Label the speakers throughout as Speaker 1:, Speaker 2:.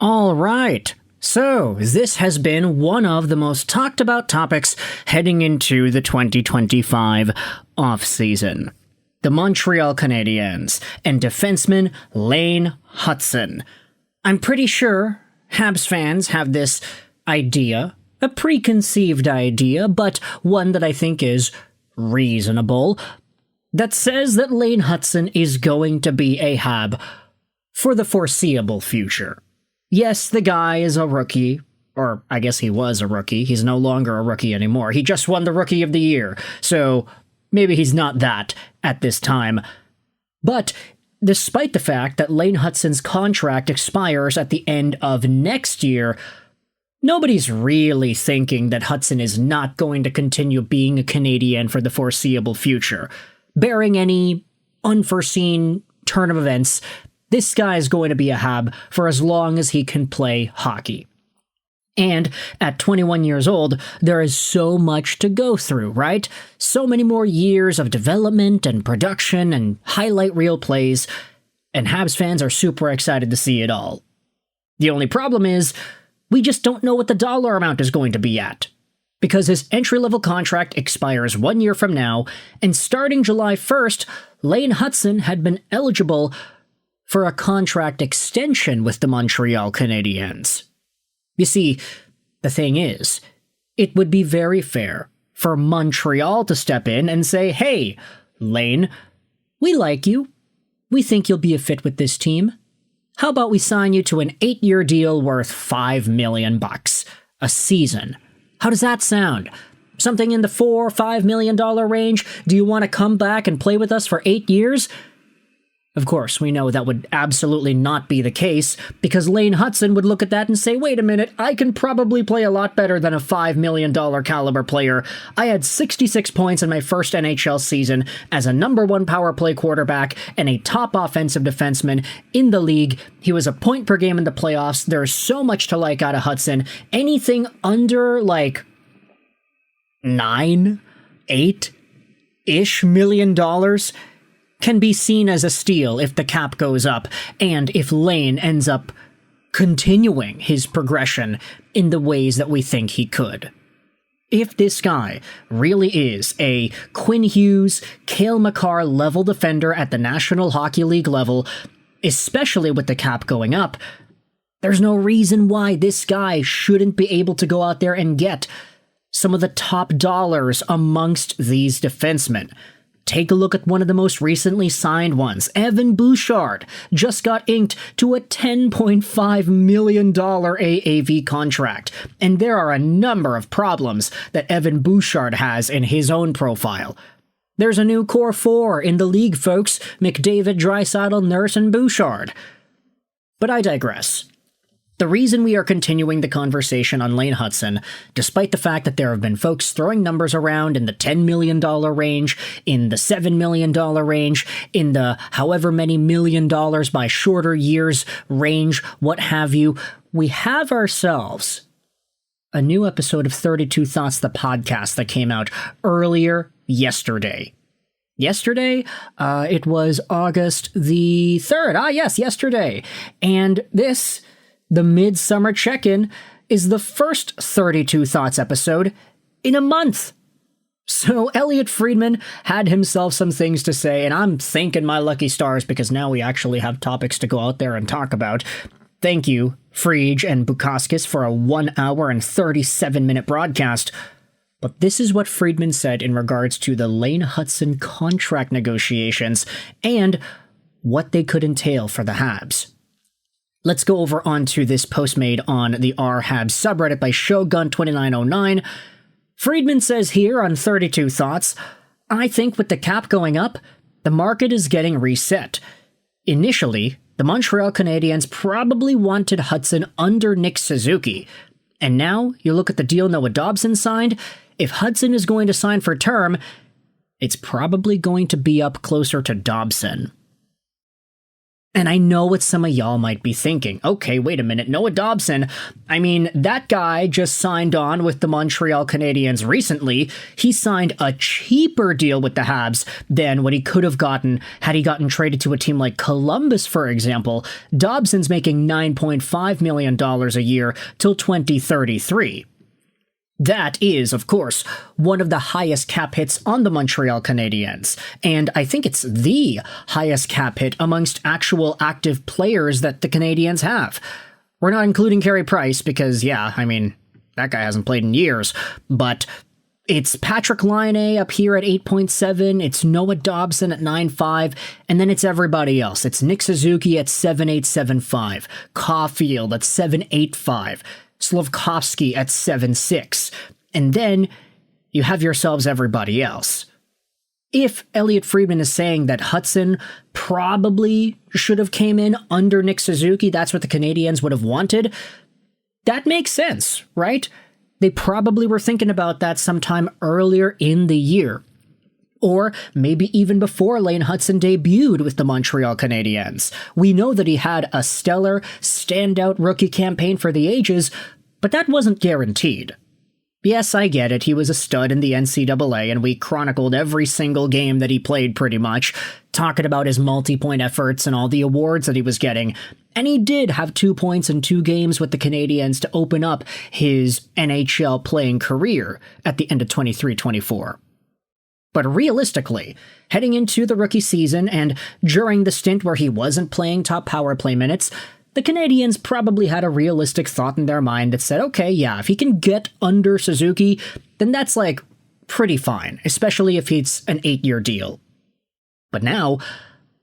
Speaker 1: All right. So, this has been one of the most talked about topics heading into the 2025 offseason. The Montreal Canadiens and defenseman Lane Hutson. I'm pretty sure Habs fans have this idea, a preconceived idea, but one that I think is reasonable, that says that Lane Hutson is going to be a Hab for the foreseeable future. Yes, the guy is a rookie, or I guess he was a rookie. He's no longer a rookie anymore. He just won the Rookie of the Year, so maybe he's not that at this time. But despite the fact that Lane Hutson's contract expires at the end of next year, nobody's really thinking that Hutson is not going to continue being a Canadian for the foreseeable future. Barring any unforeseen turn of events, this guy is going to be a Hab for as long as he can play hockey. And at 21 years old, there is so much to go through, right? So many more years of development and production and highlight reel plays, and Habs fans are super excited to see it all. The only problem is, we just don't know what the dollar amount is going to be at. Because his entry-level contract expires 1 year from now, and starting July 1st, Lane Hutson had been eligible for a contract extension with the Montreal Canadiens. You see, the thing is, it would be very fair for Montreal to step in and say, "Hey, Lane, we like you. We think you'll be a fit with this team. How about we sign you to an 8-year deal worth $5 million a season? How does that sound? Something in the $4 or $5 million range? Do you want to come back and play with us for 8 years?" Of course, we know that would absolutely not be the case, because Lane Hutson would look at that and say, "Wait a minute, I can probably play a lot better than a $5 million caliber player. I had 66 points in my first NHL season as a number 1 power play quarterback and a top offensive defenseman in the league. He was a point per game in the playoffs. There's so much to like out of Hutson. Anything under, like, 9, 8-ish million dollars can be seen as a steal if the cap goes up, and if Lane ends up continuing his progression in the ways that we think he could. If this guy really is a Quinn Hughes, Cale Makar level defender at the National Hockey League level, especially with the cap going up, there's no reason why this guy shouldn't be able to go out there and get some of the top dollars amongst these defensemen. Take a look at one of the most recently signed ones. Evan Bouchard just got inked to a $10.5 million AAV contract. And there are a number of problems that Evan Bouchard has in his own profile. There's a new core 4 in the league, folks. McDavid, Draisaitl, Nurse, and Bouchard. But I digress. The reason we are continuing the conversation on Lane Hutson, despite the fact that there have been folks throwing numbers around in the $10 million range, in the $7 million range, in the however many million dollars by shorter years range, what have you, we have ourselves a new episode of 32 Thoughts, the podcast that came out earlier yesterday. Yesterday? It was August the 3rd. Yes, yesterday. And this, the Midsummer Check-In, is the first 32 Thoughts episode in a month. So Elliotte Friedman had himself some things to say, and I'm thanking my lucky stars because now we actually have topics to go out there and talk about. Thank you, Friedge and Bukauskas, for a 1 hour and 37-minute broadcast. But this is what Friedman said in regards to the Lane Hutson contract negotiations and what they could entail for the Habs. Let's go over onto this post made on the R-Habs subreddit by Shogun2909. Friedman says here on 32 Thoughts, "I think with the cap going up, the market is getting reset. Initially, the Montreal Canadiens probably wanted Hutson under Nick Suzuki. And now, you look at the deal Noah Dobson signed, if Hutson is going to sign for term, it's probably going to be up closer to Dobson." And I know what some of y'all might be thinking. Okay, wait a minute. Noah Dobson, I mean, that guy just signed on with the Montreal Canadiens recently. He signed a cheaper deal with the Habs than what he could have gotten had he gotten traded to a team like Columbus, for example. Dobson's making $9.5 million a year till 2033. That is, of course, one of the highest cap hits on the Montreal Canadiens, and I think it's the highest cap hit amongst actual active players that the Canadiens have. We're not including Carey Price because, yeah, I mean, that guy hasn't played in years, but it's Patrick Laine up here at 8.7, it's Noah Dobson at 9.5, and then it's everybody else. It's Nick Suzuki at 7.875, Caulfield at 7.85, Slafkovsky at 7.6, and then you have yourselves everybody else. If Elliotte Friedman is saying that Hutson probably should have came in under Nick Suzuki, that's what the Canadiens would have wanted, that makes sense, right? They probably were thinking about that sometime earlier in the year. Or maybe even before Lane Hutson debuted with the Montreal Canadiens. We know that he had a stellar, standout rookie campaign for the ages, but that wasn't guaranteed. Yes, I get it, he was a stud in the NCAA, and we chronicled every single game that he played pretty much, talking about his multi-point efforts and all the awards that he was getting, and he did have 2 points in 2 games with the Canadiens to open up his NHL playing career at the end of 23-24. But realistically, heading into the rookie season and during the stint where he wasn't playing top power play minutes, the Canadiens probably had a realistic thought in their mind that said, okay, yeah, if he can get under Suzuki, then that's like pretty fine, especially if it's an 8-year deal. But now,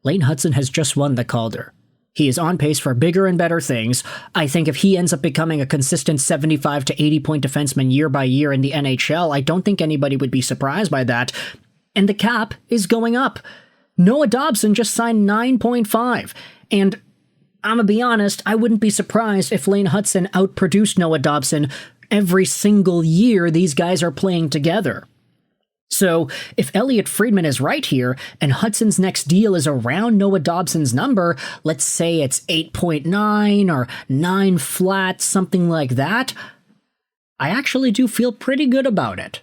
Speaker 1: Lane Hutson has just won the Calder. He is on pace for bigger and better things. I think if he ends up becoming a consistent 75 to 80 point defenseman year by year in the NHL, I don't think anybody would be surprised by that. And the cap is going up. Noah Dobson just signed 9.5. And I'm gonna be honest, I wouldn't be surprised if Lane Hutson outproduced Noah Dobson every single year these guys are playing together. So, if Elliotte Friedman is right here, and Hutson's next deal is around Noah Dobson's number, let's say it's 8.9 or 9 flat, something like that, I actually do feel pretty good about it.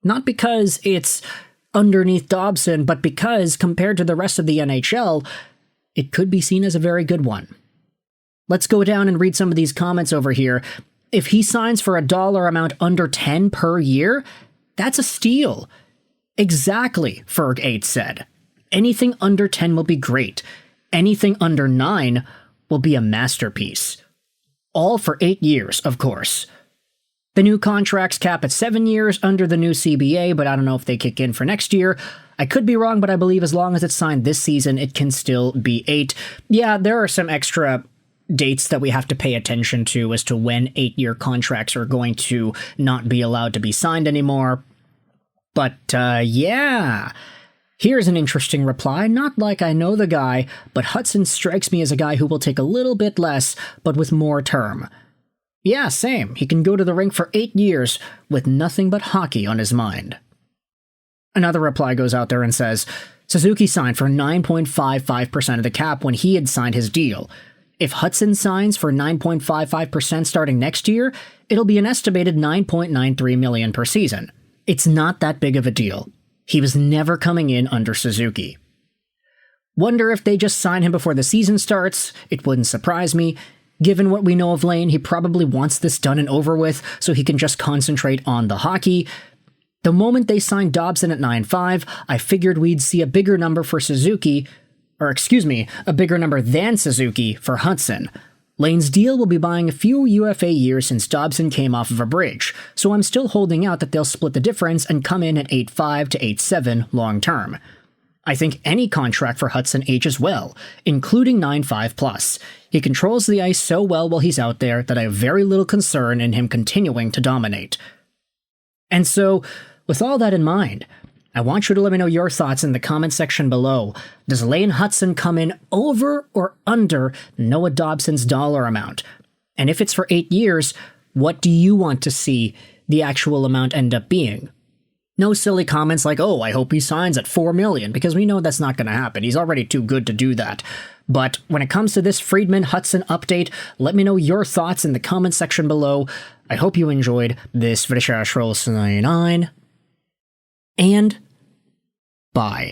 Speaker 1: Not because it's underneath Dobson, but because, compared to the rest of the NHL, it could be seen as a very good one. Let's go down and read some of these comments over here. If he signs for a dollar amount under 10 per year, that's a steal. Exactly, Ferg8 said. Anything under 10 will be great. Anything under 9 will be a masterpiece. All for 8 years, of course. The new contracts cap at 7 years under the new CBA, but I don't know if they kick in for next year. I could be wrong, but I believe as long as it's signed this season, it can still be 8. Yeah, there are some extra dates that we have to pay attention to as to when 8-year contracts are going to not be allowed to be signed anymore. But, yeah. Here's an interesting reply. Not like I know the guy, but Hutson strikes me as a guy who will take a little bit less, but with more term. Yeah, same. He can go to the rink for 8 years with nothing but hockey on his mind. Another reply goes out there and says, Suzuki signed for 9.55% of the cap when he had signed his deal. If Hutson signs for 9.55% starting next year, it'll be an estimated $9.93 million per season. It's not that big of a deal. He was never coming in under Suzuki. Wonder if they just sign him before the season starts. It wouldn't surprise me. Given what we know of Lane, he probably wants this done and over with so he can just concentrate on the hockey. The moment they signed Dobson at 9.5, I figured we'd see a bigger number for Suzuki, a bigger number than Suzuki for Hutson. Lane's deal will be buying a few UFA years since Dobson came off of a bridge, so I'm still holding out that they'll split the difference and come in at 8.5 to 8.7 long term. I think any contract for Hutson ages well, including 9.5 plus. He controls the ice so well while he's out there that I have very little concern in him continuing to dominate. And so, with all that in mind, I want you to let me know your thoughts in the comment section below. Does Lane Hutson come in over or under Noah Dobson's dollar amount? And if it's for 8 years, what do you want to see the actual amount end up being? No silly comments like, oh, I hope he signs at $4 million, because we know that's not going to happen. He's already too good to do that. But when it comes to this Friedman Hutson update, let me know your thoughts in the comment section below. I hope you enjoyed this Vidishashroll 99, and bye.